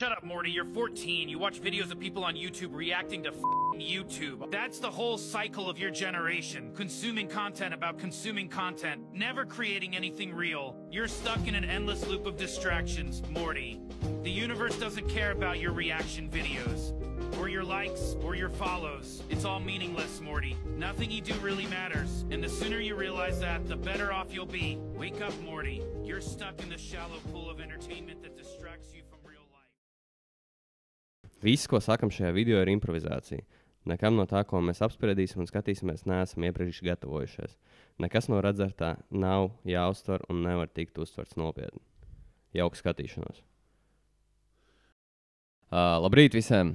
Shut up, Morty. You're 14. You watch videos of people on YouTube reacting to f***ing YouTube. That's the whole cycle of your generation. Consuming content about consuming content, never creating anything real. You're stuck in an endless loop of distractions, Morty. The universe doesn't care about your reaction videos, or your likes, or your follows. It's all meaningless, Morty. Nothing you do really matters. And the sooner you realize that, the better off you'll be. Wake up, Morty. You're stuck in the shallow pool of entertainment that distracts you from real life. Viss, ko sakam šajā video, ir improvizācija. Nekam no tā, ko mēs apspriedīsim un skatīsimies, neesam iepriekš gatavojušies. Nekas no redzētā nav jāuztver un nevar tikt uztverts nopietni. Jauka skatīšanos. Labrīt visiem!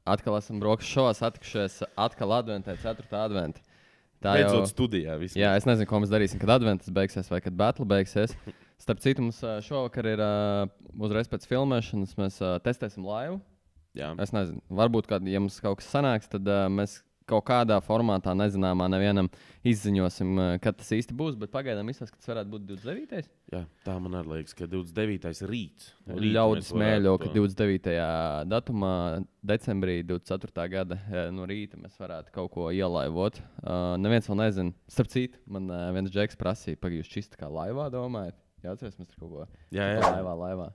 Atkal esam brokastu šovā satikušies atkal adventē, 4. adventē. Beidzot studijā vismaz. Jā, es nezinu, ko mēs darīsim, kad adventas beigsies vai kad battle beigsies. Starp citu, mums šovakar ir uzreiz pēc filmēšanas, mēs testēsim laivu. Jā. Es nezinu, varbūt, ja mums kaut kas sanāks, tad mēs kaut kādā formātā nezināmā nevienam izziņosim, kad tas īsti būs, bet pagaidām izsaka, ka tas varētu būt 29. Jā, tā man arī liekas, ka 29. rīts. Ļaudis smēļo, ka 29. datumā, decembrī 24. gada no rīta mēs varētu kaut ko ielaivot. Neviens vēl nezina. Starp citu, man viens džeks prasīja, jūs čista kā laivā domājat? Jā, atceries, mēs tur kaut ko. Jā. Laivā.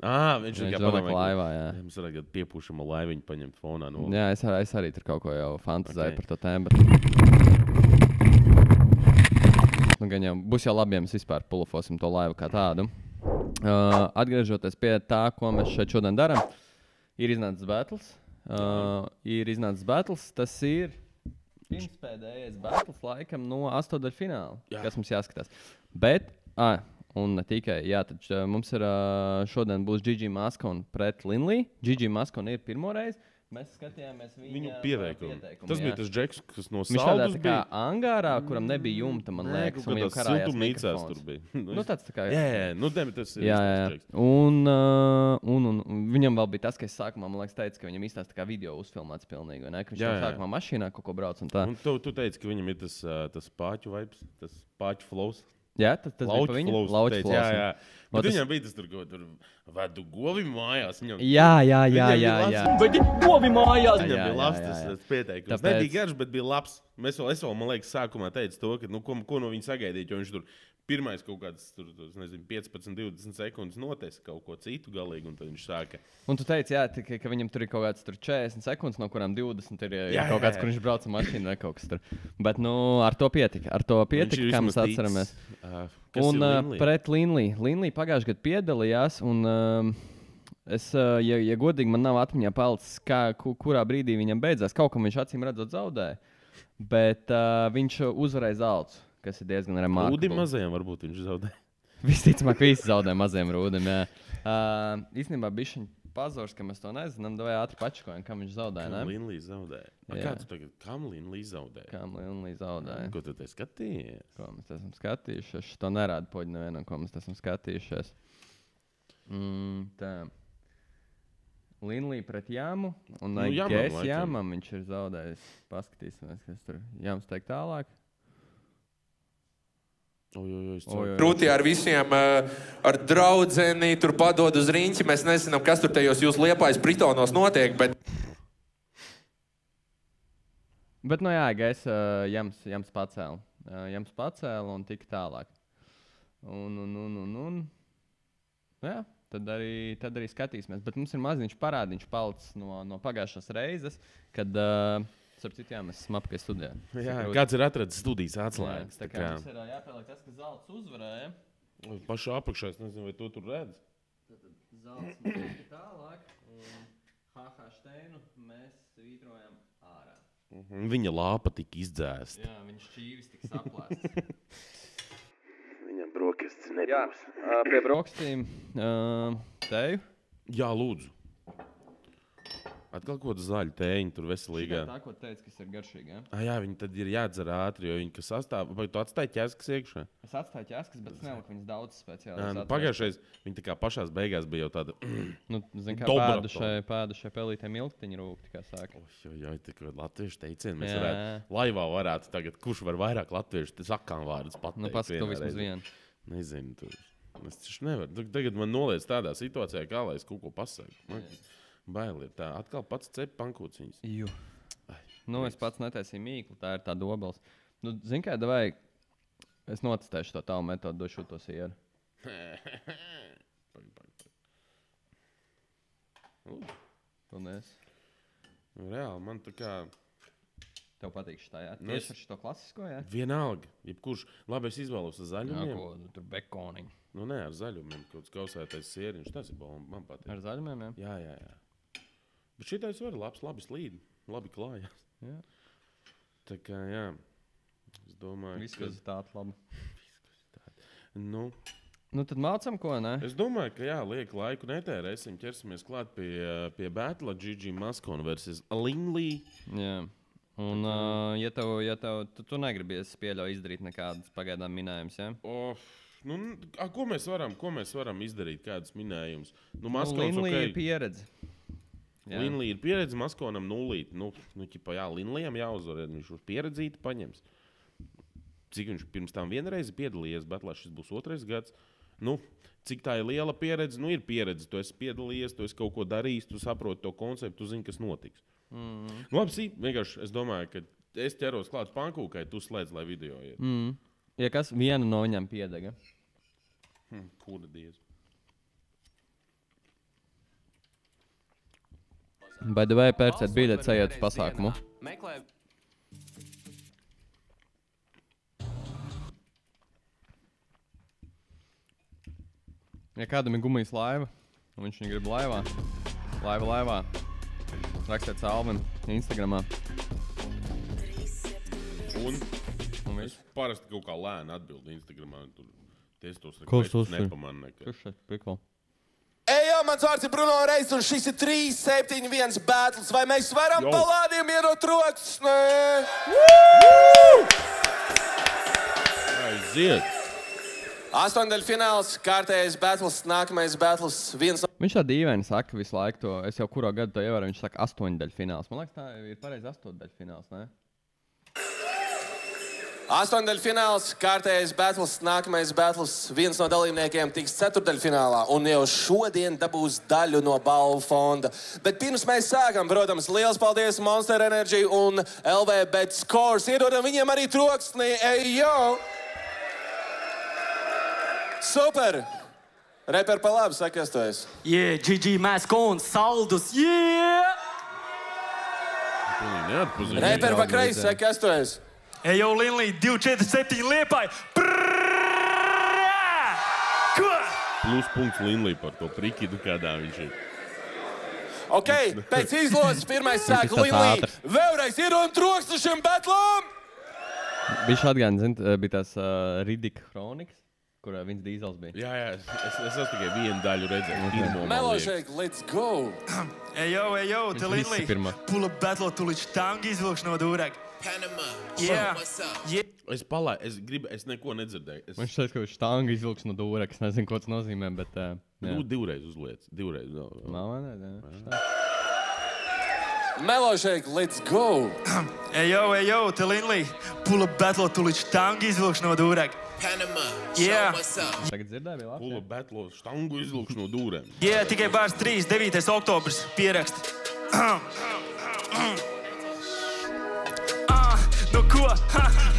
Viņš ir domā, ka laivā, jā. Mums varētu piepūšamo laiviņu paņemt fonā. No... Jā, es arī tur kaut ko jau fantazēju par to tēmu, bet gan jau būs jau labi, ja mēs vispār pulufosim to laivu kā tādu. Atgriežoties pie tā, ko mēs šeit šodien darām, ir iznācis battles. Tas ir pirmspēdējais battles laikam no 8. fināla, kas mums jāskatās. Bet, un ne tikai, jā, tad mums ir šodien būs Gigi Maskon pret Linley. Gigi Maskon ir pirmoreiz. Mēs skatījāmies viņu pieteikumu. Tas bija tas džeks, kas no Viņš saldus bija. Viņš tādā kā angārā, kuram nebija jumta, man liekas. Un viņam karājās mikrofons. Tur bija. Nu, tāds tā kā... Jā, tas ir tas džeks. Un viņam vēl bija tas, ka es sākumā, man liekas, teicu, ka viņam izstāsta kā video uzfilmēts pilnīgi, vai ne? Ka viņš sākumā mašīnā kaut ko brauc un tā. Un tu teici, ka viņam ir tas pāķu vibes, tas pāķu flows. Jā, tas bija pa viņu. Lauķu flows. Jā. Bet viņam bija tas tur, ko tur vedu govi mājās. Jā. Vedu govi mājās. Viņam Jā, bija labs jā. tas pieteikums. Tāpēc... Nebija garš, bet bija labs. Es vēl, man liekas, sākumā teicu to, ka, ko no viņa sagaidīt, jo viņš tur pirmais kaut kāds, nezinu, 15-20 sekundes noteica kaut ko citu galīgi, un tad viņš sāka. Un tu teici, jā, ka viņam tur ir kaut kāds 40 sekundes, no kurām 20 ir kaut kāds, kur viņš brauca mašīnu vai kaut kas tur. Bet, ar to pietika, kā mēs atceramies. Un pret Linley. Linley pagājušajā gadā piedalījās, un es, ja godīgi, man nav atmiņā palicis, kurā brīdī viņam beidzās. Kaut kam viņš acīm redzot zaudēja, bet viņš uzvarēja zeltu. Kas ir diezgan remarkabli. Rūdim mazajam varbūt viņš zaudēja. Visticamāk, visi zaudēja mazajam rūdim, jā. Īstenībā bišķiņ pazors, ka mēs to nezinām, vai ātri pačakojam, kam viņš zaudēja, ne? Kam Linley zaudēja? Kā tu tagad, kam Linley zaudēja? Ko tu te skatījies? Ko mēs esam skatījušies? Es to nerādu poģi nevienam, ko mēs esam skatījušies. Tā. Linley pret Jāmu, un Jāmam viņš ir zaudējis. Paskatīsimies, kas tur Jāms teikt tālāk. Krūtī ar visiem, ar draudzeni, tur padod uz riņķi. Mēs nezinām, kas tur tajos jūs Liepājas Britonos notiek, bet... Bet, nu jā, Gais, Jams pacēla. Jams pacēla un tika tālāk. Un. Jā, tad arī skatīsimies. Bet mums ir maziņš parādiņš palicis no pagājušās reizes, kad... Starp citu, jā, mēs esam apkārt studijā. Jā, kāds ir atradzis studijas atslēgas. Tā kā mums ir jāpieliek tas, ka zelts uzvarēja. Pašā apakšā, es nezinu, vai tu tur redzi. Tad zelts mēs tālāk, un HH Steinu mēs svītrojam ārā. Viņa lāpa tika izdzēsta. Jā, viņa šķīvis tika saplēsts. Viņam brokastis nebūs. Jā, pie brokastīm teju. Jā, lūdzu. Atkal kaut kāda zaļa tēņa tur veselīgā. Tā, ko teica, kas ir garšīga, ja? Jā, viņi tad ir jādzer ātri, jo viņi, kas sastāv... Vai tu atstāji ķēskas iekšā? Es atstāju ķēskas, bet es neliku viņas daudz speciāli. Pagājušais, viņi tā kā pašās beigās bija jau tāda... Zin kā pēdušai pelītēm ilgtiņa rūkti, kā saka. Jā, tā kā latviešu teicieni. Mēs laivā varētu tagad, kurš var vairāk latviešu sakām vārdus pateikt. Paskat to vismaz vienu. Nezinu, tur. Es taču nevaru. Tagad man noliec tādā situācijā, kā lai es kaut ko pasaku. Man bail ir tā. Atkal pats cep pankūciņas. Nu, es pats netaisīju mīklu, tā ir tā dobels. Nu, zin kā, davai, es notestēšu to tavu metodu, došu to sieru. Paldies. Reāli, man tā kā... Tev patīk šitā, jā? Tieši ar šito klasisko, jā? Vienalga. Jebkurš, labi, es izvēlos ar zaļumiem. Jā, ko, tur bekoniņi. Nu, nē, ar zaļumiem. Kaut kāds kausētais sieriņš, tas ir bomba, man patīk. Ar zaļumiem, jā? Jā. Bet šitais var labi slīd, labi klājās. Jā. Tā kā, jā. Es domāju, Viskazitāte labi. Nu, tad mācam, ko, ne? Es domāju, ka jā, liek laiku netērēsim. Ķersimies klāt pie Battle Gigi Maskona versus Linley. Jā. Un, ja tev tu negribies pieļauj izdarīt nekādas pagaidām minējumus, ja? Ko mēs varam izdarīt, kādas minējumus? Linley ir pieredze. Linley ir pieredze, Maskonam nulīt. Linleyam jāuzvar, viņš uz pieredzīti paņems. Cik viņš pirms tam vienreiz piedalījies, bet šis būs 2. gads. Cik tā ir liela pieredze? Ir pieredze. Tu esi piedalījies, tu esi kaut ko darījis, tu saproti to konceptu, tu zini, kas notiks. Labi, vienkārši es domāju, ka es ķeros klāt pankūkai, tu slēdz, lai video iet. Ja kas viena no viņam piedega? Kura diez. By the way, pērciet biļetes, ejiet uz pasākumu. Ja kādam ir gumijas laiva, un viņš viņu grib laivā, rakstiet Alvin Instagramā. Un es parasti kaut kā lēni atbildu Instagramā. Ties tos reklēstus nepamanu nekad. Kas šeit piklo? Ejo, mans vārds ir Bruno Reis, un šis ir 3-7-1 battles. Vai mēs varam palādiem iedot rokas? Nē! Aiziet! 8-daļfināls, kārtējais battles, nākamais battles. Viņš tā dīvaini saka visu laiku to. Es jau kurā gadu to ievēru, viņš saka 8-daļfināls. Man liekas, tā ir pareizi 8-daļfināls, ne? 8-daļfināls, kārtējais battles, nākamais battles. Viens no dalībniekiem tiks 4-daļfinālā un jau šodien dabūs daļu no balvu fonda. Bet pirms mēs sākam, protams, liels paldies Monster Energy un LV Bet Scores. Iedodam viņiem arī troksni. Ejo! Super! Reper pa labi, saka, kas tu esi? Gigi Maskons, saldus, Reper pa kreisi, saka, kas tu esi? Ejo, Linley, 247 Liepai. Pluspunkts Linley par to prikidu, kādā viņš ir. Ok, pēc izlozes pirmais sāk Linley. Vēlreiz iedodam troksni šim battlam! Viņš atgādina, bija tās Ridika Chronikas. Kurā Vins Dīzels bija. Jā, es tikai vienu daļu redzēju. Melošēk, let's go! Ejo, te Linley. Pull up battle, tu līdz štangi izvilkš no dūrēk. Es neko nedzirdēju. Man šķiet, ka štangi izvilkš no dūrēk. Es nezinu, ko tas nozīmē, bet... Divreiz uzliec. Divreiz. Melošēk, let's go! Ejo, te Linley. Pull up battle, tu līdz štangi izvilkš no dūrēk. Tagad dzirdēju, bija labi. Pula betlo štangu izlūkš no dūrēm. Tikai bārs 3, 9. oktobrs pieraksti. Nu ko?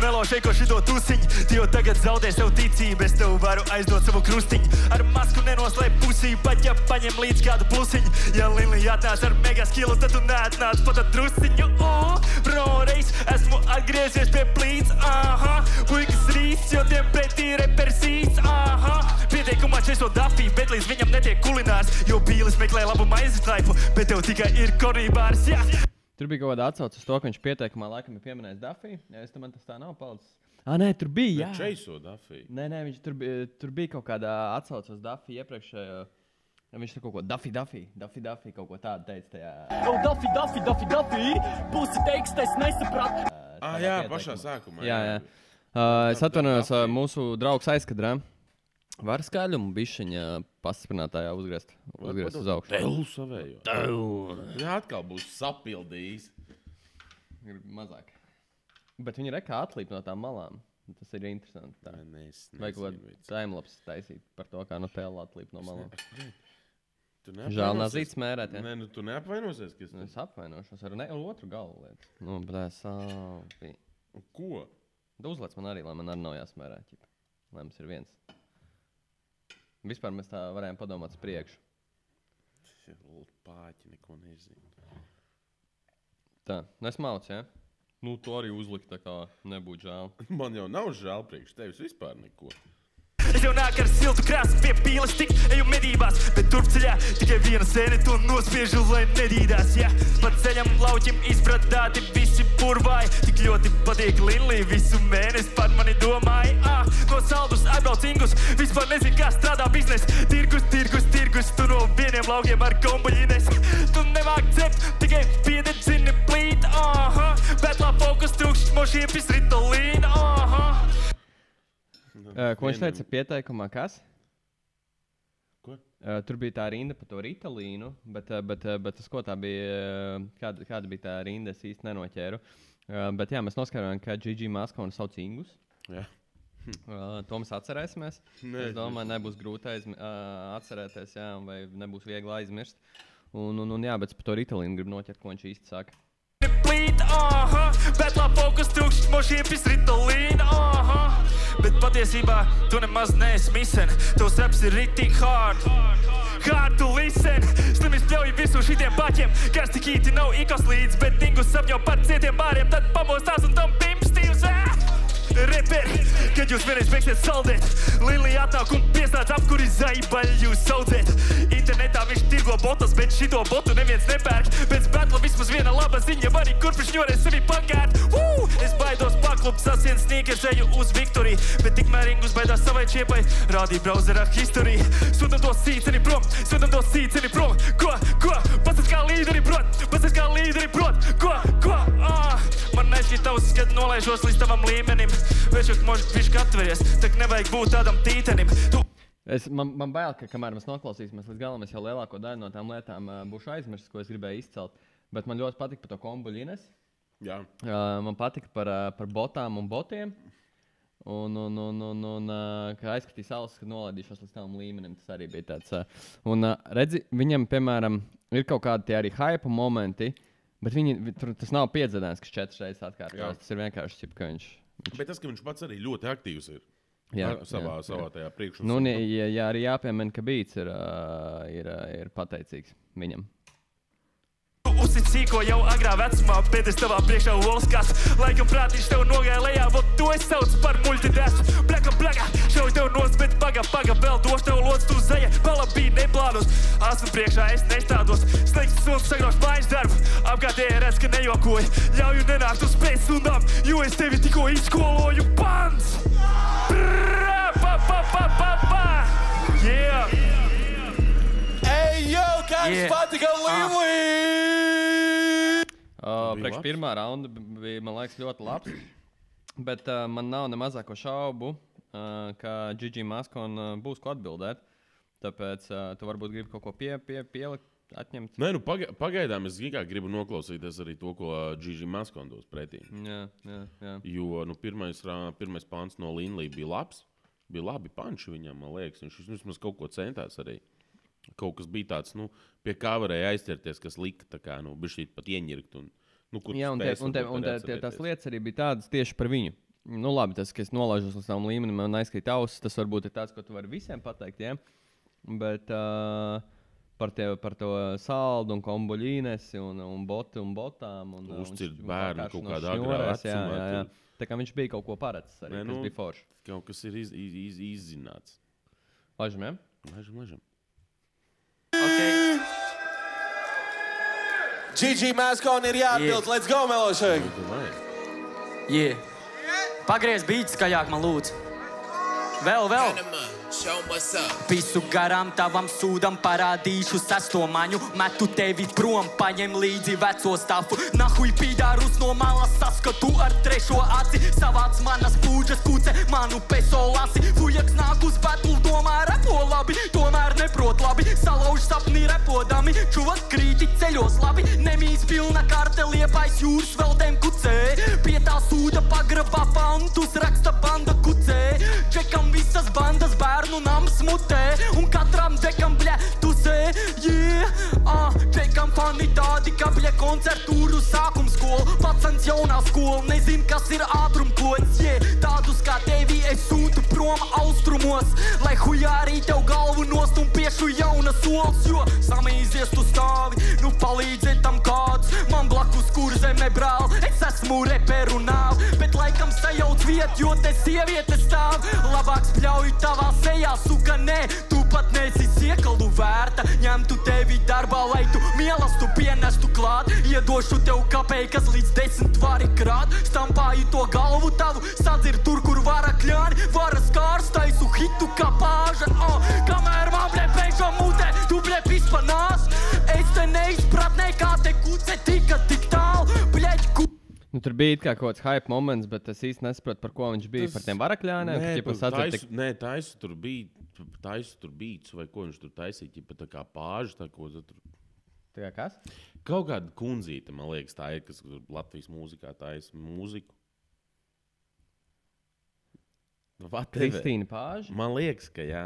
Melo šeiko šito tusiņu. Tu jau tagad zaudē sev ticību. Es tev varu aizdot savu krustiņu. Ar masku nenoslēp pusī, pat ja paņem līdz kādu plusiņu. Ja Linley atnāc ar mega skilu, tad tu neatnāc pat ar drusiņu. Bruno Reis, esmu atgriezies pie plīts. Puikas rīts, jo tiem pretī repersīts. Pieteikumā često dafī, bet līdz viņam netiek kulinārs. Jo pīlis meklē labu maizi traipu, bet tev tikai ir korībārs, jā. Tur bija kaut kāda atsauce uz to, ka viņš pieteikumā laikam ir pieminējis Dafī. Jā, man tas tā nav palicis. Nē, tur bija, jā. Čeiso Dafī. Nē, viņš tur bija kaut kāda atsauce uz Dafī iepriekšējo. Viņš tur kaut ko Dafī, kaut ko tādu teica tajā. Dafī, pusi tekstu es nesapratu. Jā, pašā sākumā. Jā. Es atvainojos mūsu draugs aizkadrā. Var skaļumu bišķiņa pastiprinātājā uzgriezt uz augšu. Tevu savējo. Jā, atkal būs sapildījis. Ir mazāk. Bet viņi rekā atlīp no tām malām. Tas ir interesanti. Tā. Vai kaut kādā timelapse taisīt par to, kā Nutella atlīp no malām. Žēl nazīt smērēt, ja? Nē, nu tu neapvainosies, kas tas? Es apvainošos ar otru galvu lietu. Nu, bet sāpī. Ko? Uzlēc man arī, lai man arī nav jāsmērēt. Lai mums ir viens. Vispār mēs tā varējām padomāt uz priekšu. Pāķi neko nezinu. Tā, nesmauc, ja? Nu, to arī uzlikt, tā kā nebūtu žēl. Man jau nav žēl priekš tevis vispār neko. Es jau nāku ar siltu krāsu pie pīles, tik eju medībās, bet turp ceļā tikai viena sēne to nospiežu, lai nedīdās, ja? Pa ceļam lauķim izbradāti visi purvāji, tik ļoti patīk Linlī, visu mēnesi par mani domāji, no saldus atbrauc Ingus, vispār nezinu, kā strādā biznes, tirgus, tu no vieniem laukiem ar kombuļines, tu nemāk cept, tikai piededzini plīt, betlā fokus trūkst, mošiepis Ritolīna, Ko viņš teica pieteikumā, kas? Ko? Tur bija tā rinda par to Ritalīnu, bet tas, ko tā bija, kāda bija tā rinda, es īsti nenoķēru. Bet jā, mēs noskaidrojām, ka Gigi Maskonu sauc Ingus. Jā. To mēs atcerēsimies. Es domāju, nebūs grūti atcerēties, jā, vai nebūs viegli aizmirst. Un jā, bet par to Ritalīnu grib noķert, ko viņš īsti saka. Betlā fokus trūkst, mošiepis Ritolīna, bet patiesībā tu nemaz neesi misen, tavs raps ir ritīgi hard to listen, slimis pļauj visu šitiem paķiem, karstikīti nav ikos līdz, bet Dingus apņau par cietiem bāriem, tad pamostās un tam pimpstīvs, Reperi, kad jūs vienreiz beigsiet saldēt, Lilī atnāk un piestāds apkuri zaibaļ jūs saudzēt. Internetā viņš tirgo botas, bet šito botu neviens nepērk. Pēc batla vismaz viena laba ziņa, arī kurpiš ņorēs sevi pagārt. Es baidos paklup sasien sneakers, eju uz Viktoriju, bet tikmēr Ingus baidās savai čiepai, rādīja brauzerā history. Sūtam to sīceni prom, ko? Pasēc kā līderi brot, ko? Man neizšķīt tavs, kad nolaižos līdz tavam līmenim. Večuk možda atveries, tak nevajag būt tādam tītenim. Man bail, ka kamēr mēs noklausīsimies līdz galam, es jau lielāko daļu no tām lietām būšu aizmirsis, ko es gribēju izcelt. Bet man ļoti patika par to kombuļines. Jā. Man patika par botām un botiem. Un kā aizskatīs ausis, kad nolaidīšos līdz tavam līmenim, tas arī bija tāds. Un redzi, viņam, piemēram, ir kaut kādi tie arī hype momenti, bet tas nav piedzēdēns, kas 4 reizes atkārtojas. Tas ir vienkārši ķip, ka viņš... Bet tas, ka viņš pats arī ļoti aktīvs ir. Jā, savā tajā priekšnosacījumā. Nu, jā, arī jāpiemina, ka Beats ir pateicīgs viņam. Uzsit sīko jau agrā vecumā, bet es tavā priekšā olskās. Laikam prātīši tev nogāja lejā, vot to es saucu par multidesu. Blaka, šauj tev nost, bet paga, vēl došu tev lods, tu zeja, palabī neplānos. Asmu priekšā es nestādos, slikts suns sagroš mājas darbu. Apkārtēji redz, ka nejokoju, ļauju nenākt uz pēc stundām, jo es tevi tikko izskoloju. Pants! Yeah! Ej, kā jums patika Linlī! Priekš pirmā raunda bija, man liekas, ļoti labs. Bet man nav ne mazāko šaubu, ka Gigi Maskona būs ko atbildēt. Tāpēc tu varbūt gribi kaut ko pielikt, atņemt. Nē, nu pagaidām es gribu noklausīties arī to, ko Gigi Maskona dos pretī. Jā. Jo pirmais pāns no Linlī bija labs. Bija labi panči viņam, man liekas. Viņš vismaz kaut ko centās arī. Kaut kas bija tāds, pie kā varēja aizķerties, kas lika tā kā, bišķīt pat ieņirkt. Jā, un tās lietas arī bija tādas tieši par viņu. Nu labi, tas, ka es nolaižos līdz tavam līmenim, man aizkrīt ausis, tas varbūt ir tāds, ko tu vari visiem pateikt, ja? Bet par to saldu un kombuļīnesi un botu un botām. Uzcirt bērnu kaut kādā agrā vecumā. Jā. Tā kā viņš bija kaut ko paracis arī, kas bija forši. Kaut kas ir izzināts. Laižam, ja? Laižam. Okay. Gigi Maskona ir jāatbild. Let's go, Melošēk! Pagriez beats skaļāk, man lūdzu. Vēl. Visu garām tavam sūdam parādīšu sesto maņu. Metu tevi prom, paņem līdzi veco stafu. Nahuj pīdārus no malas saskatu ar trešo aci. Savāc manas pūģas kuce, manu peso lasi. Fujaks nāk uz batlu, domā repo labi, tomēr neprot labi. Salauž sapni repodami, čuvak krīti ceļos labi. Nemīs pilna karte, Liepājs jūras vēl dem kucē. Pie tā sūda pagrabā fantus, raksta banda kucē. Džekam visas bandas bērnu nams mutē. Un katram džekam, bļa, tusē. Džekam fani tādi, ka, bļa, koncertūru sākum skolu. Pacens jaunā skola, nezin, kas ir ātrumkods. Tādus kā tevi es sūtu prom austrumos. Lai hujārī tev galvu nost un piešu jauna sols. Jo samīzies tu stāvi, nu palīdziet tam kāds. Man blakus kur zeme brāl, es esmu reperu nāv. Bet laikam sajauc viet, jo te sieviete stāv. Labāks pļauj tavā sejā, suka, nē, tu pat nesi siekalu vērta. Ņemtu tevi darbā, lai tu mielastu pienestu klāt. Iedošu tev kapeikas līdz 10 vari krāt. Stampāju to galvu tavu, sadzir tur, kur vara kļāni. Varas kārstaisu hitu kā pāža. Kamēr man bļē pēkšo mutē, tu bļē pispanās. Es te neizpratnē, kā te kuce tika tik tālu. Bļeķ, Nu, tur bija kā kaut kāds hype moments, bet es īsti nesapratu, par ko viņš bija. Par tiem varakļāniem. Nē, taisu tur beats, vai ko viņš tur taisīja, ķipa tā kā pāža, tā ko tur. Tā kā kas? Kaut kāda kundzīte, man liekas, tā ir, kas Latvijas mūzikā taisa mūziku. Kristīna Pāža? Man liekas, ka jā.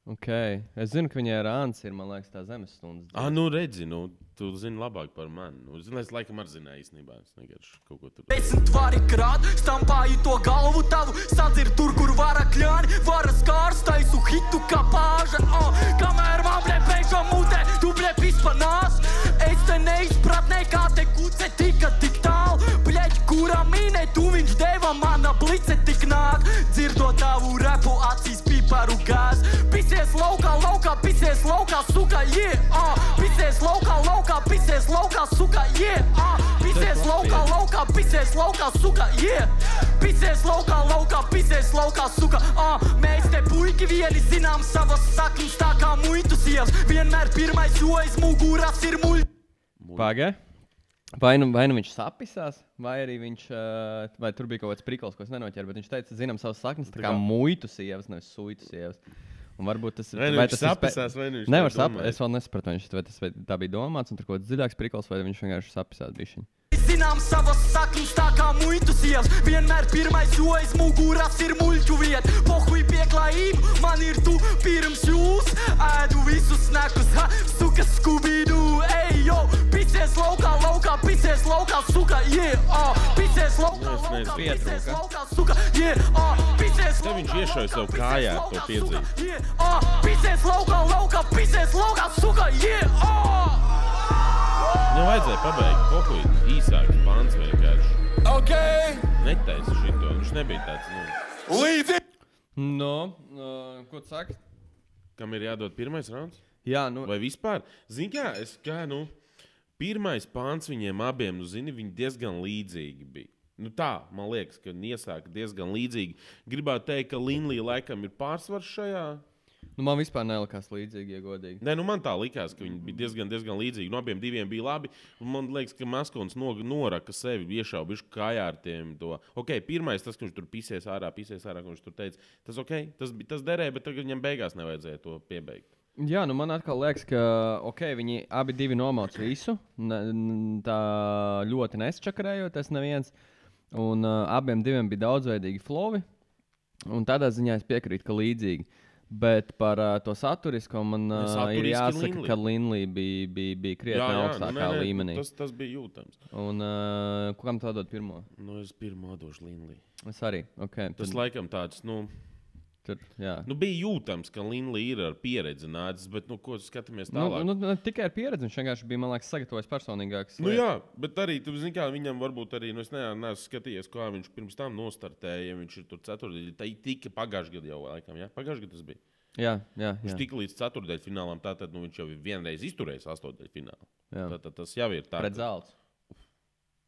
Ok. Es zinu, ka viņai ar Āns ir, man liekas, tā zemes stundas. Nu redzi, tu zini labāk par mani. Es laikam arī zināju īstenībā. Es vienkārši kaut ko tur. 10 vari krāt, stampāju to galvu tavu, sadzir tur, kur vara kļāni. Varas kārstaisu hitu kā pāža. Kamēr man bļē pēkšo mutē, tu bļē pispanās. Es te neizpratnē, kā te kuce tika tik tālu. Bļeķ, kurā mīnē tu viņš deva, mana blice tik nāk. Dzirdot tavu repu, acīs piparu gāz. Pisies laukā, pisies laukā, suka, Pisies laukā, pisies laukā, suka, Pisies laukā, pisies laukā, suka, Pisies laukā, pisies laukā, suka, Mēs te puiki vieni zinām savas saknes, tā kā muitu sievas. Vienmēr pirmais, jo aiz muguras ir muļ. Pagē? Vai nu viņš sapisās, vai arī viņš, vai tur bija kaut kāds prikals, ko es nenoķeru, bet viņš teica, zinām savas saknes, tā kā muitu sievas, nevis suitu sievas. Un varbūt tas ir. Vai tas sapisās, vai viņš nevar saprast? Es vēl nesapratu, vai tas tā bija domāts, un tur kaut kāds dziļāks prikals, vai viņš vienkārši sapisās bišķiņ. Zinām savas saknes, tā kā muitu sievas. Vienmēr pirmais, jo aiz muguras ir muļķu viet. Pohuj pieklājību, man ir tu pirms jūs. Ēdu visus snekus, suka Scooby-Doo. Ej, jo, pisies laukā, pisies laukā, suka, Pisies laukā, pisies laukā, suka, Pisies laukā, viņš iešauja savu kājā to piedzīvi. Pisies laukā, pisies laukā, suka, Nu, vajadzēja pabeigt kaut ko īsāks pants vienkārši. Ok! Netaisa šito, viņš nebija tāds, Līdzi! Ko tu saki? Kam ir jādod pirmais rauns? Jā, Vai vispār? Zini kā, pirmais pants viņiem abiem, viņi diezgan līdzīgi bija. Tā, man liekas, ka iesāka diezgan līdzīgi. Gribētu teikt, ka Linlija laikam ir pārsvars šajā. Man vispār nelikās līdzīgi, ja godīgi. Nē, man tā likās, ka viņi bija diezgan līdzīgi. No abiem diviem bija labi. Man liekas, ka Maskons noraka sevi, iešauja bišku kājā ar tiem to. Ok, pirmais, tas, ka viņš tur pisies ārā, ka viņš tur teica, tas ok, tas derēja, bet tagad viņam beigās nevajadzēja to piebeigt. Jā, man atkal liekas, ka viņi abi divi nomauc visu, tā ļoti nesčakarējoties neviens, un abiem diviem bija daudzveidīgi flowi, un tādā ziņā es piekrītu, ka līdzīgi. Bet par to saturisko man ir jāsaka, ka Linlija bija krietni augstākā līmenī. Tas bija jūtams. Un kam tu dod pirmo? Es pirmo došu Linliju. Es arī, ok. Tas laikam tāds, Tur, jā. Bija jūtams, ka Linlija ir ar pieredzi nācis, bet, ko skatāmies tālāk? Ne tikai ar pieredzi, viņš vienkārši bija, man liekas, sagatavojis personīgākas lietas. Jā, bet arī, tu zini, kā viņam varbūt arī, es neesmu skatījies, kā viņš pirms tam nostartēja, ja viņš ir tur ceturtdaļa, tā tika pagājušajā gadā jau laikam, jā? Pagājušajā gadā tas bija. Jā. Viņš tika līdz ceturtdaļa finālam, tātad, viņš jau vienreiz izturējis astotdaļa finālu. Jā. Tātad tas jau ir tā. Pret zelts.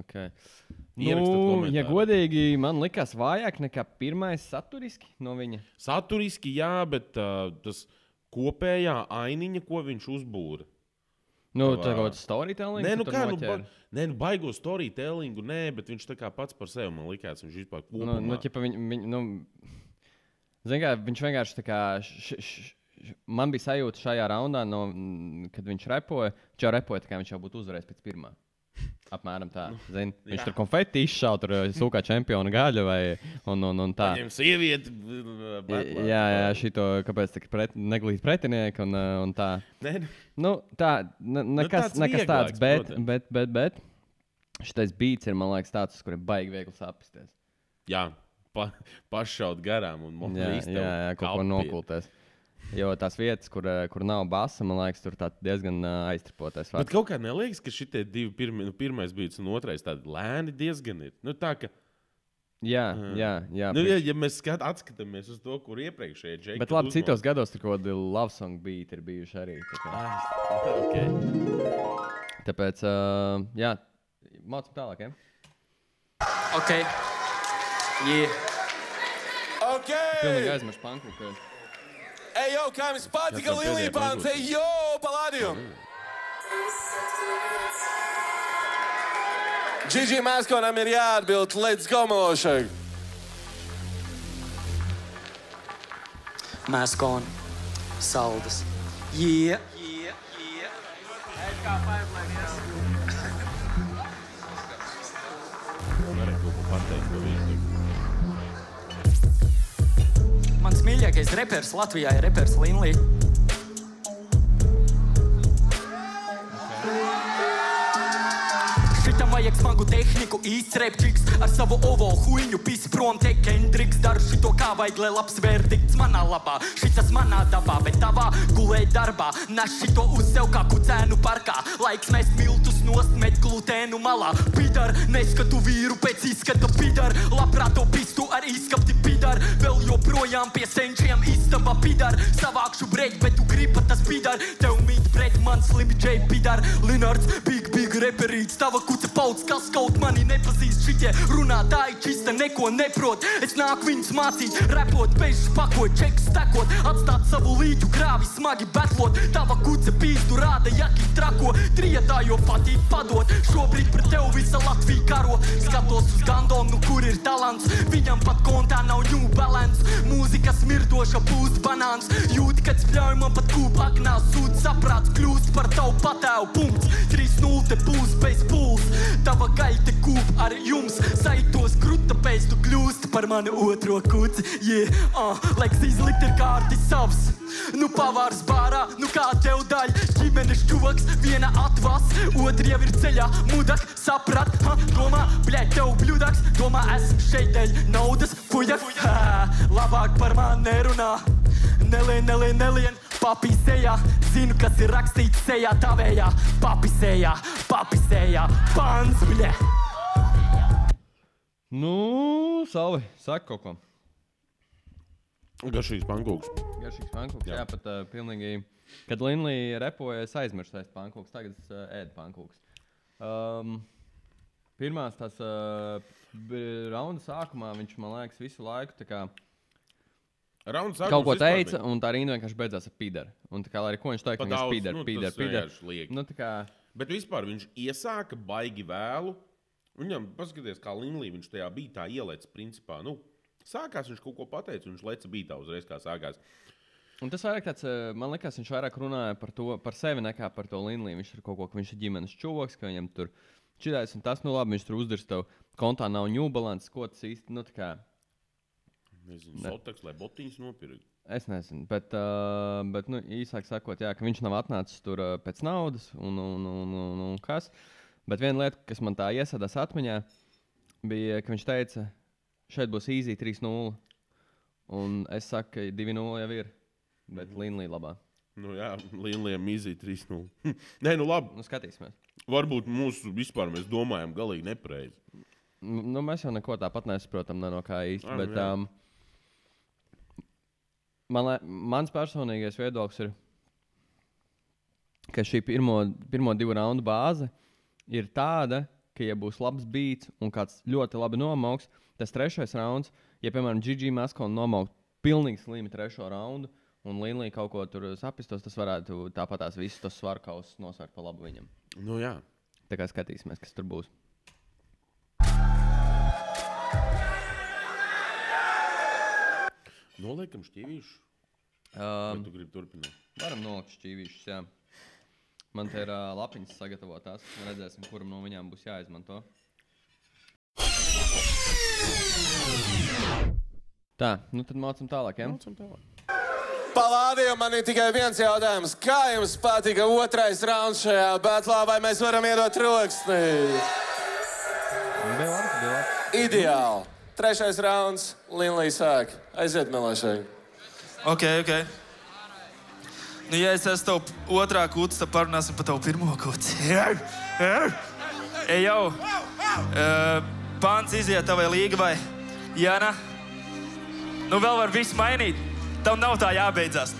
Okay. Nu, ja godīgi, man likās vājāk nekā pirmais saturiski no viņa. Saturiski, jā, bet tas kopējā ainiņa, ko viņš uzbūra. Nu, tā kaut storytelling? Nē, baigo storytellingu, nē, bet viņš tā kā pats par sevi, man likās, viņš vispār kopumā. Zin kā, viņš vienkārši tā kā, man bija sajūta šajā raundā, kad viņš repoja, tā kā viņš jau būtu uzvarējis pēc pirmā. Apmēram tā, zini. Viņš tur konfeti izšauj, tur sūkā čempiona gaļa un tā. Paņem sievieti. Jā, šito, kāpēc tik neglīt pretinieki un tā. Nu, tā, nekas tāds, bet šitais beats ir, man liekas, tāds, uz kuriem baigi viegli sapisties. Jā, pašaut garām un jā, kaut ko nokultēs. Jo tās vietas, kur nav basa, man liekas, tur diezgan aiztripotais. Bet kaut kā neliekas, ka šitie divi pirmais beats un otrais tādi lēni diezgan ir. Nu tā, ka... Jā. Nu, ja mēs atskatāmies uz to, kur iepriekšēji Džeki... Bet labi, citos gados tur kaut kādi love song beat ir bijuši arī. Okay. Tāpēc, jā, mācam tālāk, ja? Ok. Yeah. Ok. Pilnīgi aizmirst panku, ka... Ej, jau, kā jums patika Lilipāns, ej, jo, palādījum! Gigi Maskonam ir jāatbild, let's go, Milošai! Maskon, saldas. Yeah. Mans mīļākais repers Latvijā ir repers Linlī. paliku īsts repčiks. Ar savu ovo huiņu pisi prom te Kendriks. Daru šito kā vajag, lai labs verdikts manā labā. Šitas manā dabā, bet tavā gulē darbā. Nes šito uz sev kā kucēnu parkā. Laiks mest miltus nost, met glutēnu malā. Pidar, neskatu vīru pēc izskata pidar. Labprāt to pistu ar izskapti pidar. Vēl joprojām pie senčiem istaba pidar. Savākšu breļ, bet tu griba tas pidar. Tev mīt pret man slimi J pidar. Linards, big reperīts. Tava kuca pauds, kas kaut mani nepazīst. Šitie runātāji čista neko neprot. Es nāku viņus mācīt, repot, bežs pakot, čeks stekot. Atstāt savu līķu krāvi, smagi betlot. Tava kuca pīzdu rāda, jaki trako. Trietā jo patīk padot. Šobrīd pret tev visa Latvija karo. Skatos uz Gandonu, kur ir talants. Viņam pat kontā nav new balance. Mūzika smirdoša pūst banāns. Jūti, kad spļauj man pat kūp aknās. Sūd saprāts kļūst par tavu patēvu. Punkts, 3-0 te būs bez pūls. Tava gaļte kūp ar jums. Saitos kruta pēc tu kļūst par mani otro kuci. Laiks izlikt ir kārti savs. Nu pavārs bārā, nu kā tev daļ. Ģimenes čuvaks, viena atvas. Otri jau ir ceļā, mudak, saprat. Domā, bļaļ, tev bļudaks. Domā, esmu šeit dēļ naudas, fuļak. Labāk par mani nerunā. Nelien. Papi sejā, zinu, kas ir rakstīts sejā tavējā. Papi sejā, pants, bļē. Nu, Salvi, saka kaut ko. Garšīgs pankūks. Jā, pat pilnīgi. Kad Linlī repoja, es aizmirstu ēst pankūks, tagad es ēdu pankūks. Pirmās tās raunda sākumā viņš, man liekas, visu laiku tā kā kaut ko teica, un tā rinda vienkārši beidzās ar pidaru. Un tā kā, lai arī ko viņš teica, vienkārši pidar. Nu, tā kā... Bet vispār viņš iesāka baigi vēlu. Viņam, paskaties, kā Linlī viņš tajā bītā ielēc, principā, nu, sākās viņš kaut ko pateica, un viņš leca bītā uzreiz, kā sākās. Un tas vairāk tāds, man liekas, viņš vairāk runāja par sevi nekā par to Linlī. Viņš ir kaut ko, ka viņš ir ģimenes čuvoks, ka viņam tur čidājas, un tas, nu labi, viņš tur uzdirs tev kontā nav new balance, ko tas īsti, nu, tā kā... Nezinu, Soteks, lai botiņas nopirkt. Es nezinu, bet nu, īsāk sakot, jā, ka viņš nav atnācis tur pēc naudas un kas. Bet viena lieta, kas man tā iesēdās atmiņā, bija, ka viņš teica, šeit būs easy 3-0. Un es saku, ka 2-0 jau ir, bet Linlī labā. Nu jā, Linlījam easy 3-0. Nē, nu labi. Nu skatīsimies. Varbūt mūsu vispār mēs domājam galīgi nepareizi. Nu mēs jau neko tāpat nesaprotam, ne no kā īsti, bet... Mans personīgais viedoklis ir, ka šī pirmo 2 raundu bāze ir tāda, ka, ja būs labs beats un kāds ļoti labi nomauks, tas 3. rauns, ja, piemēram, Gigi Maskona nomaukt pilnīgi slimi 3. raundu un Linlī kaut ko tur sapistos, tas varētu tāpatās visus tos svarkausus nosvērt pa labu viņam. Nu jā. Tā kā skatīsimies, kas tur būs. Noliekam šķīvīšu? Vai tu gribi turpināt? Varam nolikt šķīvīšus, jā. Man te ir lapiņas sagatavotās. Redzēsim, kuram no viņām būs jāizmanto. Tā, nu tad mācam tālāk, jā? Mācam tālāk. Palādījum, man ir tikai viens jautājums. Kā jums patika 2. rauns šajā batlā, vai mēs varam iedot troksni? Bija labi. Ideāli. 3. rauns, Linlī sāk. Aiziet melēšai. Ok. Nu, ja es esmu tev otrā kuts, tad parunāsim par tavu pirmo kuts. Ej jau. Pants iziet tavai līgavai. Jana. Nu, vēl var visu mainīt. Tev nav tā jābeidzās.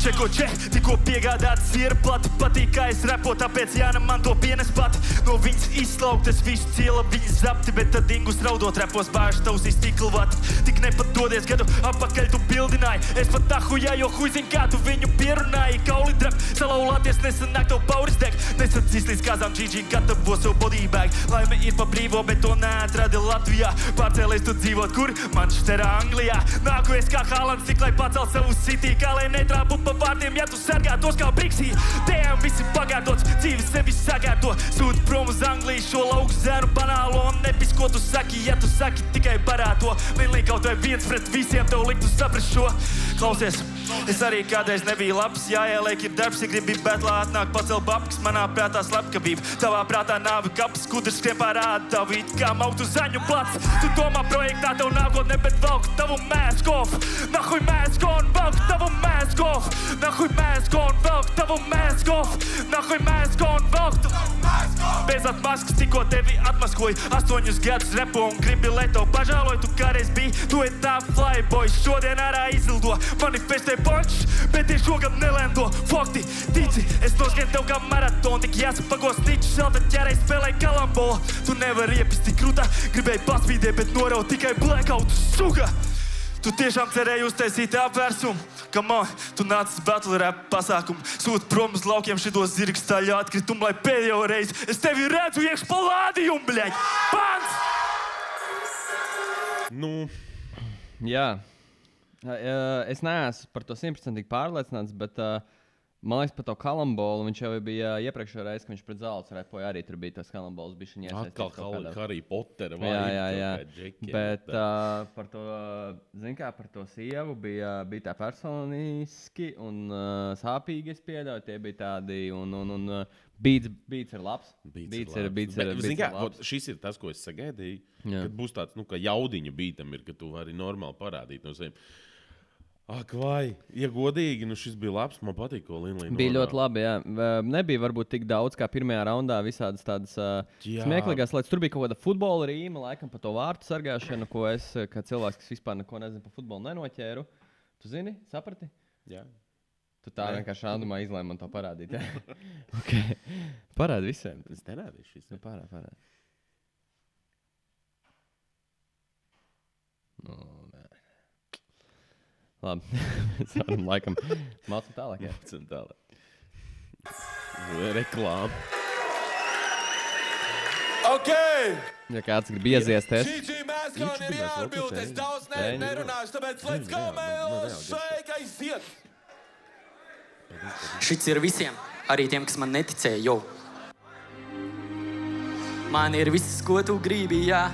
Čeko, tikko piegādāts ir plati. Patīk, kā es repo, tāpēc Jāna man to pienes pati. No viņas izslaukt, es visu ciela viņas zapti, bet tad dingus raudot repos bāžu tavs iztiklvati. Tik nepadodies gadu apakaļ tu bildināji. Es pat tahujā, jo huj zin, kā tu viņu pierunāji. Kauli drep, salaulāties nesanāk tev pauris deg. Nesacīs līdz kāzām Gigi gatavo savu bodybag. Laime ir pa brīvo, bet to neatradi Latvijā. Pārcēlies tu dzīvot kur? Manchesterā, Anglijā. Nāku es kā Haalands, tik lai pacel savu city, kā lai netrāpu pa vārdiem, ja tu sargātos kā Briksī. Tējām visi pagātots, dzīves sevi sagāto. Sūti prom uz Angliju šo lauku zēnu banālo. Un nepis, ko tu saki, ja tu saki tikai barāto. Linlī kaut vai viens pret visiem tev liktu saprast šo. Klausies, es arī kādreiz nebiju labs. Jāieliek ir darbs, ja gribi betlā atnāk pacel babkas. Manā prātā slepkavība, tavā prātā nāvi kaps. Skudrs skrien pārāda tavu it kā mautu zaņu plats. Tu domā projektā tev nākotne, bet valku tavu mēskov. Nahuj mēskon, valku tavu mēskov. Nahuj mēskon, valku tavu mēskov. Nahuj mēskon, valku tavu mēskov. Bez atmaskas, tikko tevi atmaskoju. 8 gadus repo un gribi leto. Pažāloju, tu kādreiz biji, tu ir tā flyboy. Šodien ārā izildo, manifestē punch, bet tie šogad nelendo. Fakti, tici, es noskrien tev kā maratonu. Tik jāsapago sniķi, šalta ķērēji spēlē kalambola. Tu nevari iepist tik krūtā, gribēji paspīdēt, bet noraut tikai blackout, suga. Tu tiešām cerēji uztaisīt apvērsumu. Come on, tu nācis battle rap pasākumu. Sūti prom uz laukiem šitos zirgstaļu atkritumu, lai pēdējo reizi es tevi redzu iekš pa lādījumu, bļaļ! Pants! Nu, jā. Es neesmu par to 100% pārliecināts, bet man liekas par to kalambolu. Viņš jau bija iepriekšējā reizē, kad viņš pret Zelts repoja, arī tur bija tas kalambols bišķiņ iesaistīts. Atkal Harry Potter vai jā. Bet par to, zin kā, par to sievu bija tā personiski un sāpīgi, es pieļauju. Tie bija tādi un beats ir labs. Beats ir labs. Šis ir tas, ko es sagaidīju, kad būs tāds, ka jaudiņa beatam ir, ka tu vari normāli parādīt no saviem. Ak, vai, ja godīgi, šis bija labs, man patīk, ko Linlī norāda. Bija ļoti labi, jā. Nebija varbūt tik daudz, kā pirmajā raundā visādas tādas smieklīgās lietas. Tur bija kaut kāda futbola rīma, laikam par to vārtu sargāšanu, ko es, kā cilvēks, kas vispār neko nezinu par futbolu, nenoķēru. Tu zini, saprati? Jā. Tu tā vienkārši randumā izlēmi man to parādīt, jā? Okay. Parādi visiem. Es nerādīšu visiem. Parādi. Labi, mēs varam laikam mācam tālāk, jā. Mācam tālāk. Reklāma. Ok! Ja kāds grib ieziesties. Gigi Maskon ir jāatbild, es daudz nerunāšu, tāpēc let's go, Mēls, šeit aiziet! Šits ir visiem, arī tiem, kas man neticēja, jo. Man ir viss, ko tu gribi, jā.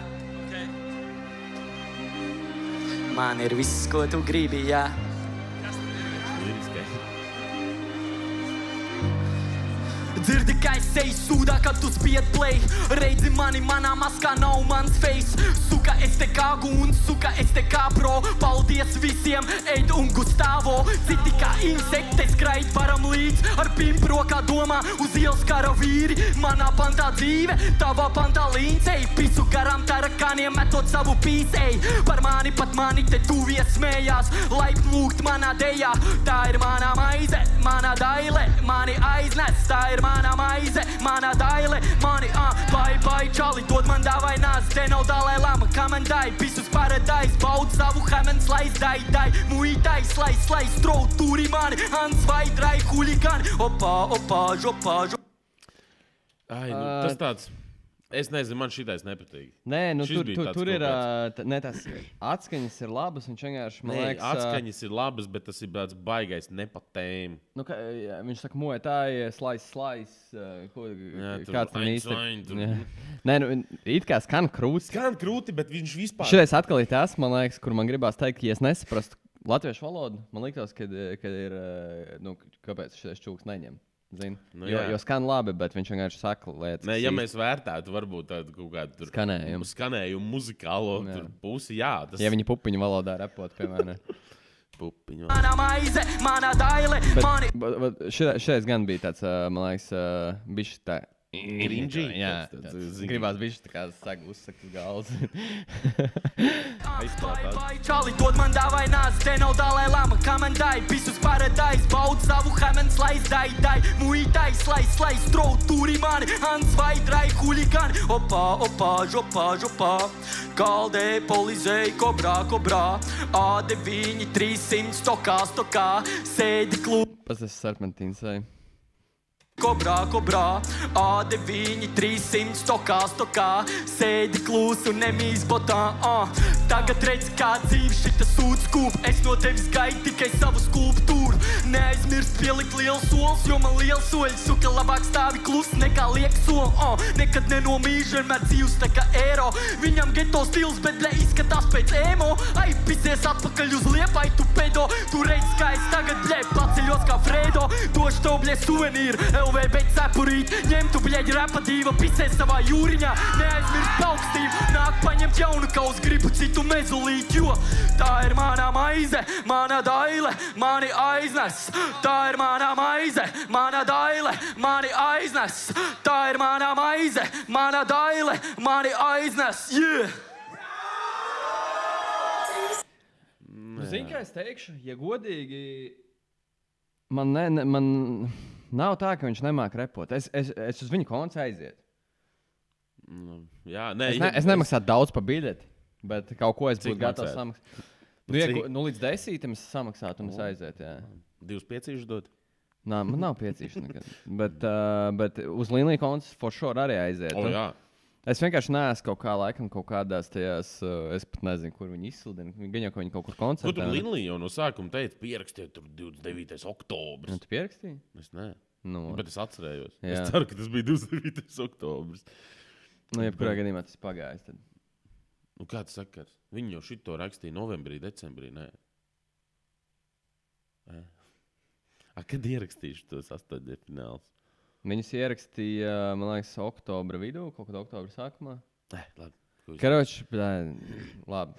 Man ir viss, ko tu gribi, jā. Dzirdi, kā es eju sūdā, kad tu spied play. Reidzi mani, manā maskā nav mans face. Suka, es te kā guns, suka, es te kā pro. Paldies visiem, Eid un Gustavo. Citi kā insekti skraid varam līdz. Ar pimpu rokā domā uz ielas kara vīri. Manā pantā dzīve, tavā pantā līnce. Ej, pisu garām tarakāniem, metot savu pīsei. Par mani pat mani te tuvies smējās. Laipni lūgt manā dejā. Tā ir manā maize, manā daile. Mani aiznes, tā ir mana maize, mana daile, mani, bye, čali, dod man dāvai nāz, te nav Dalai Lama, kamandai, pisus paradise, baud savu hemen, slice, dai, muitai, slice, strau, turi mani, Hans Vaidrai, huligani, opa, žopa. Ai, tas tāds... Es nezinu, man šitais nepatīk. Nē, tur ir tās atskaņas ir labas, un vienkārši, man liekas... Atskaņas ir labas, bet tas ir tāds baigais nepatēm. Viņš saka, muetāji, slice, kāds tam īsti... Nē, it kā skan krūti. Skan krūti, bet viņš vispār... Šitais atkal ir tas, man liekas, kur man gribās teikt, ja es nesaprastu latviešu valodu, man liktos, kad ir, kāpēc šitais čūks neņem. Jo skan labi, bet viņš vienkārši saka lietas. Nē, ja mēs vērtētu varbūt tādu kaut kādu skanējumu muzikālo pusi, jā. Ja viņi pupiņu valodā repot, piemēram. Pupiņu valodā. Mana maize, mana daile, mani... Šitais gan bija tāds, man liekas, bišķi tā... Grinģī? Jā, gribās bišķi tā kā uzsakt uz galvas. Čali, dod man dāvai nāz, te nav Dalai Lama, kamandai, pisus paradise, baud savu hemen, slice, dai, muitai, slice, strau, turi mani, Hans Vaidrai, huligani, opa, žopa, kaldē, polizei, kobrā, A9, 300, stokā, sēdi klub. Pas tas serpentīns, vai? Kobrā, A9, 300, stokā, sēdi klūs un nemīs botā, Tagad redz, kā dzīve šita sūds kūp, es no tevis gaidu tikai savu skulptūru. Neaizmirst pielikt liels solis, jo man liels soļi, suka labāk stāvi klus nekā liek soli, Nekad nenomīž, vienmēr dzīvs tā kā eiro, viņam geto stils, bet bļa izskatās pēc emo, Ai, pisies atpakaļ uz liepai, tu pedo, tu redz, kā es tagad, bļa, paceļos kā Fredo, došu tev, bļa, suvenīru, LV, bet cepurīt, ņemtu, bļa, rapa dīva, pisies savā jūriņā, neaizmirst paukstību, nāk paņemt jaunu kaus, gribu citu mezulīt, jo tā ir manā maize, mana daile, mani aiznes. Tā ir manā maize, mana daile, mani aiznes. Tā ir manā maize, mana daile, mani aiznes. Yeah! Zini, kā es teikšu, ja godīgi, man nav tā, ka viņš nemāk repot. Es uz viņu koncu aiziet. Jā, es nemaksātu daudz par biļeti. Bet kaut ko es būtu gatavs samaksāt. Līdz 10 es samaksātu un es aizietu. 2,5 dod? Nā, man nav 5 nekad. Bet uz Linlī konts for sure arī aiziet. Es vienkārši neesmu kaut kādās tajās, es pat nezinu, kur viņi izsludina. Gan jau, ka viņi kaut kur koncertē. Ko tur Linlī jau no sākuma teica, pierakstīja tur 29. oktobris. Tu pierakstīji? Es ne. Nu, bet es atcerējos. Jā. Es ceru, ka tas bija 29. oktobris. Nu, jebkurā gadījumā tas pagājis tad. Nu, kāds sakars? Viņi jau šito rakstīja novembrī, decembrī, nē. Kad ierakstīšu tos 8. fināls? Viņus ierakstīja, man liekas, oktobra vidū, kaut kad oktobra sākumā. Labi. Karoči, labi,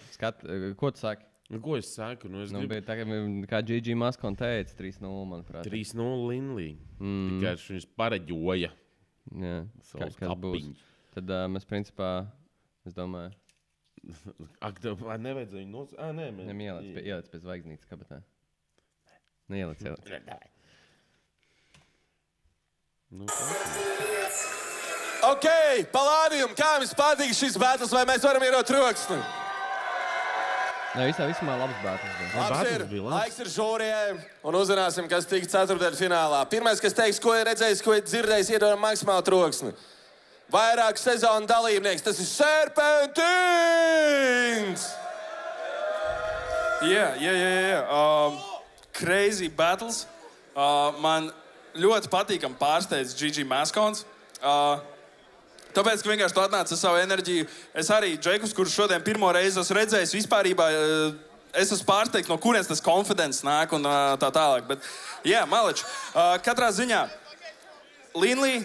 ko tu saki? Ko es saku? Nu, bija tā, kā Gigi Maskon teica, 3-0, manuprāt. 3-0 Linlī. Tikai viņš pareģoja. Jā, kas būs. Tad mēs principā, es domāju, Ak, tev nevajadzēja viņu nosaukt? Nē, ieliec pie zvaigznītes kabatā. Neieliec. Ok, palādījumi, kā jums patīk šis battles, vai mēs varam ierot troksni? Nē, vismā labs battles bija. Laiks ir žūrijai, un uzzināsim, kas tika ceturtdaļfinālā. Pirmais, kas teiks, ko ir redzējis, ko ir dzirdējis, iedodam maksimāli troksni. Vairāk sezonu dalībnieks, tas ir Serpentins! Crazy battles. Man ļoti patīkam pārsteidz Gigi Maskons. Tāpēc, ka vienkārši tu atnāc ar savu enerģiju. Es arī, Džekus, kurš šodien pirmo reizi esmu redzējis, vispārībā es esmu pārsteigts, no kurienes tas confidence nāk un tā tālāk. Bet, maleči, katrā ziņā, Linlī,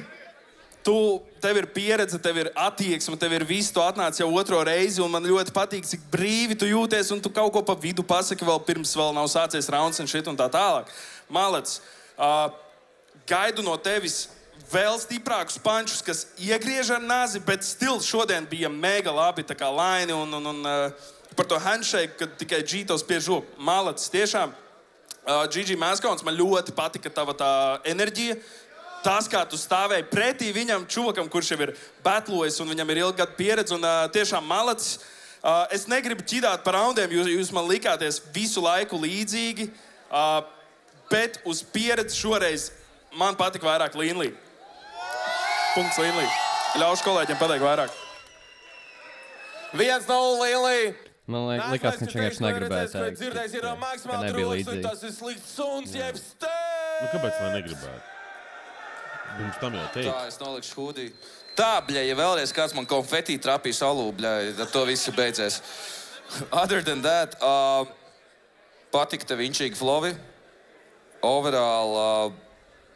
tev ir pieredze, tev ir attieksme, tev ir viss, tu atnāc jau otro reizi, un man ļoti patīk, cik brīvi tu jūties, un tu kaut ko pa vidu pasaki vēl pirms vēl nav sācies rauns un shit un tā tālāk. Malec, gaidu no tevis vēl stiprākus pančus, kas iegriež ar nazi, bet stils šodien bija mega labi, tā kā laini, un par to handshake, kad tikai G tos spiež roku. Malec, tiešām, Gigi Maskons, man ļoti patika tava tā enerģija. Tas, kā tu stāvēji pretī viņam čuvakam, kurš jau ir batlojis un viņam ir ilgadu pieredze un tiešām malacis. Es negribu ķidāt par raundiem, jūs man likāties visu laiku līdzīgi, bet uz pieredzi šoreiz man patika vairāk Linlī. Punkts Linlī. Ļaušu kolēģiem pateikt vairāk. 1-0 Linlī. Man likās, ka viņš vienkārši negribēja teikt, ka nebija līdzīgi. Tas ir slikts suns, jeb stēr! Nu, kāpēc lai negribētu? Mums tam jau teikt. Tā, es nolikšu hūdī. Tā, bļa, ja vēlreiz kāds man konfetī trapīs alū, bļa, ar to viss beidzies. Other than that, patika tev inčīgi flovi. Overall,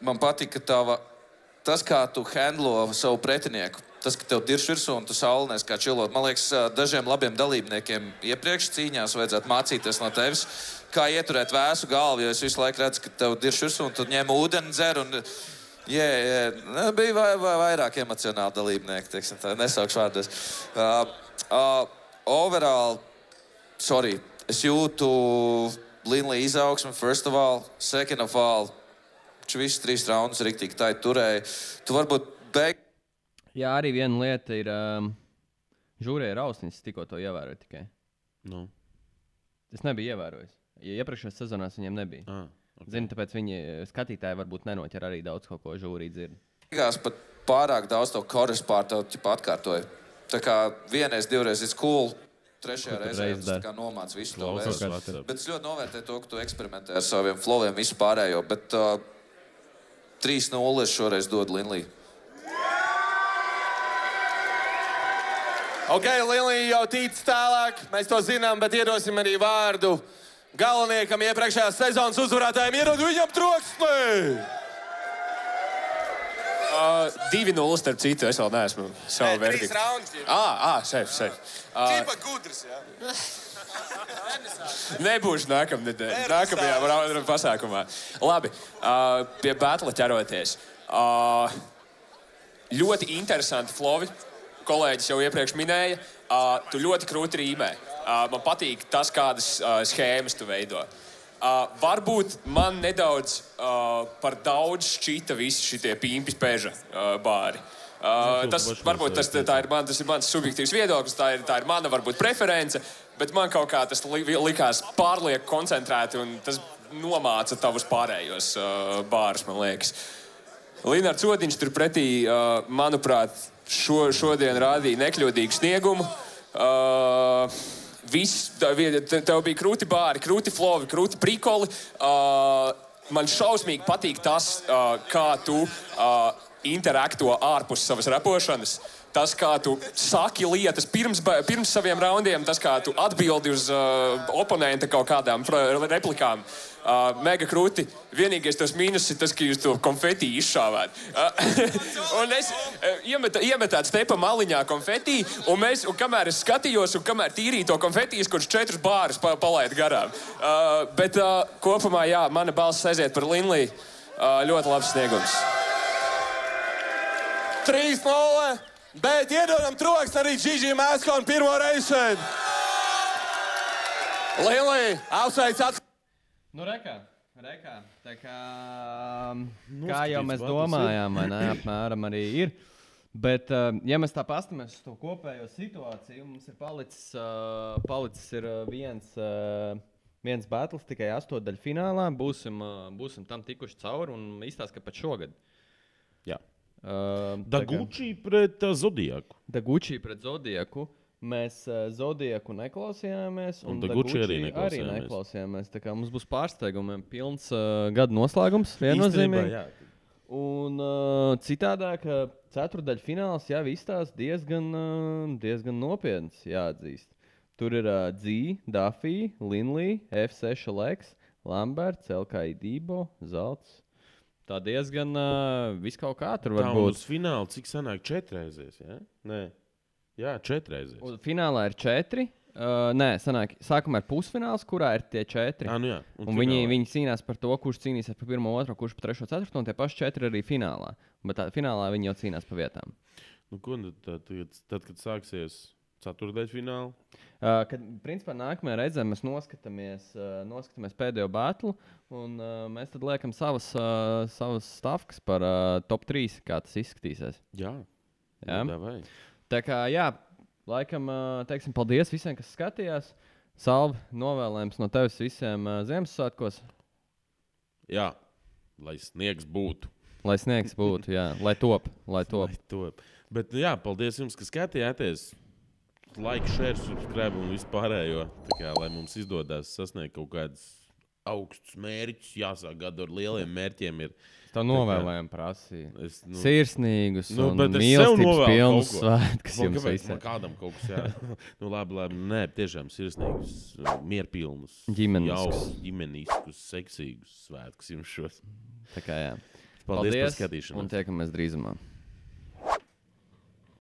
man patika tas, kā tu handlo savu pretinieku. Tas, ka tev dirš virsū un tu saulinēs kā čilot. Man liekas, dažiem labiem dalībniekiem iepriekš cīņās vajadzētu mācīties no tevis, kā ieturēt vēsu galvu, jo es visu laiku redzu, ka tev dirš virsū un tu ņem ūdeni dzer un... Bija vairāk emocionāli dalībnieki, teiksim tā, nesaukšu vārdos. Overall, sorry, es jūtu Linlī izaugsmi, first of all, second of all, visus 3 raundus riktīgi tā turēja. Tu varbūt Jā, arī viena lieta ir, žūrē ir austiņas, tikko to ievēroju tikai. Nu. Es nebiju ievērojis. Ja iepriekšējās sezonās viņiem nebija. Zinu, tāpēc viņi skatītāji varbūt nenoķer arī daudz kaut ko žūrī dzird. Beigās pat pārāk daudz to korespārtu atkārtoju. Tā kā vienreiz, divreiz it's cool, trešajā reizē tas kā nomāc visu to vēstu. Bet es ļoti novērtēju to, ka tu eksperimentē ar saviem flowiem visu pārējo, bet 3-0 es šoreiz dodu Linlī. Ok, Linlī jau tīc tālāk, mēs to zinām, bet iedosim arī vārdu galveniekam iepriekšējās sezonas uzvarētājiem. Iedodu viņam troksni! 2-0 starp citu, es vēl neesmu savu verdiktu. 3 raundi. Safe. Čipa gudrs, jā. Nebūšu nākamajā pasākumā. Labi, pie batla ķeroties. Ļoti interesanti flowi. Kolēģis jau iepriekš minēja. Tu ļoti krūti rīmē. Man patīk tas, kādas schēmas tu veido. Varbūt man nedaudz par daudz šķita visi šitie pīmpi spēža bāri. Tas ir mans subjektīvs viedoklis, tā ir mana varbūt preference, bet man kaut kā tas likās pārlieku koncentrēti un tas nomāca tavus pārējos bārus, man liekas. Linards Odiņš turpretī, manuprāt, šodien rādīja nekļūdīgu sniegumu. Tev bija krūti bāri, krūti flovi, krūti prikoli. Man šausmīgi patīk tas, kā tu interakto ārpus savas repošanas. Tas, kā tu saki lietas pirms saviem raundiem, tas, kā tu atbildi uz oponenta kaut kādām replikām. Mega krūti. Vienīgais tas mīnus ir tas, ka jūs to konfetī izšāvāt. Un es iemetāt stepa maliņā konfetī, un kamēr es skatījos, un kamēr tīrīju to konfetīs, kurš 4 bārus palaid garām. Bet kopumā, jā, mana balss aiziet par Linlī. Ļoti labs sniegums. 3-0, bet iedodam troksni arī Gigi Maskonu pirmo reizi šeit. Linlī, apsveic atpakaļ. Nu, rekā. Tā kā jau mēs domājām, vai ne, apmēram arī ir. Bet, ja mēs tā pastamies uz to kopējo situāciju, mums ir palicis ir viens battles tikai 8. finālā. Būsim tam tikuši cauri un izstāst, ka pat šogad. Jā. Daguči pret Zodiaku. Mēs Zodiaku neklausījāmies, un Daguči arī neklausījāmies. Tā kā mums būs pārsteigumiem pilns gada noslēgums, viennozīmīgi. Un citādāk, ceturtdaļfināls jau izstāsta diezgan nopietns, jāatzīst. Tur ir Dzī, Dafī, Linlī, F6 Lex, Lamberts, LKI Dībo, Zalts. Tā diezgan viskaut kā tur var būt. Tā uz finālu cik sanāk 4 reizes, ja? Nē. Jā, 4 reizes. Finālā ir 4. Nē, sanāk, sākumā ir pusfināls, kurā ir tie 4. Jā. Un viņi cīnās par to, kurš cīnīsies par 1, 2, kurš par 3, 4, un tie paši 4 arī finālā. Bet tā finālā viņi jau cīnās pa vietām. Nu, ko tad, kad sāksies ceturtdaļfināli? Kad, principā, nākamajā reizē mēs noskatāmies pēdējo batlu, un mēs tad liekam savas stavkas par top 3, kā tas izskatīsies. Jā. Davai. Tā kā, jā, laikam, teiksim, paldies visiem, kas skatījās. Salvi, novēlējums no tevis visiem Ziemassvētkos. Jā, lai sniegs būtu. Jā, lai top. Bet, jā, paldies jums, ka skatījāties. Like, share, subscribe un vispārējo. Tā kā, lai mums izdodas sasniegt kaut kādus augstus mērķus, jāsāk gadu ar lieliem mērķiem ir. Tā novēlējām prasīja. Sirsnīgus un mīlestības pilnus svētkus jums visiem. Kādam kaut kas, jā. Labi. Nē, tiešām sirsnīgus, mierpilnus, ģimeniskus, seksīgus svētkus jums šos. Tā kā jā. Paldies par skatīšanos. Un tiekamies drīzumā.